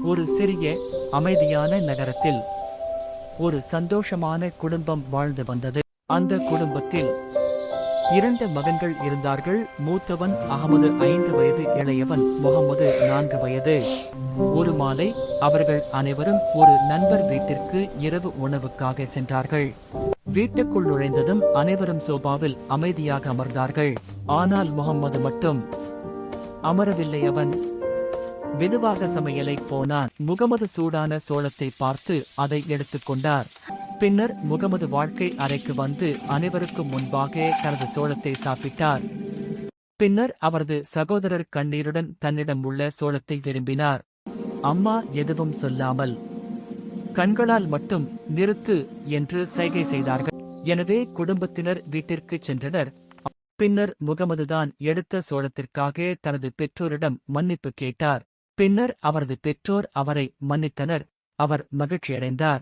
ஒரு சிறிய அமைதியான நகரத்தில் ஒரு சந்தோஷமான குடும்பம் வாழ்ந்து வந்தது. அந்த குடும்பத்தில் 2 மகன்கள் இருந்தார்கள். மூத்தவன் அகமது 5 வயது, இளையவன் முகமது 4 வயது. ஒரு மாலை அவர்கள் அனைவரும் ஒரு நண்பர் வீட்டிற்கு இரவு உணவுக்காக சென்றார்கள். வீட்டுக்குள் நுழைந்ததும் அனைவரும் சோபாவில் அமைதியாக அமர்ந்தார்கள். ஆனால் முகம்மது மட்டும் அமரவில்லை. அவன் மெதுவாக சமையலை போனான். முகமது சூடான சோளத்தை பார்த்து அதை எடுத்துக்கொண்டார். பின்னர் முகமது வாழ்க்கை அறைக்கு வந்து அனைவருக்கும் முன்பாக தனது சோளத்தை சாப்பிட்டார். பின்னர் அவரது சகோதரர் கண்ணீருடன் தன்னிடம் உள்ள சோளத்தை விரும்பினார். அம்மா எதுவும் சொல்லாமல் கண்களால் மட்டும் நிறுத்து என்று சைகை செய்தார்கள். எனவே குடும்பத்தினர் வீட்டிற்கு சென்றனர். பின்னர் முகமதுதான் எடுத்த சோளத்திற்காக தனது பெற்றோரிடம் மன்னிப்பு கேட்டார். பின்னர் அவரது பெற்றோர் அவரை மன்னித்தனர். அவர் மகிழ்ச்சியடைந்தார்.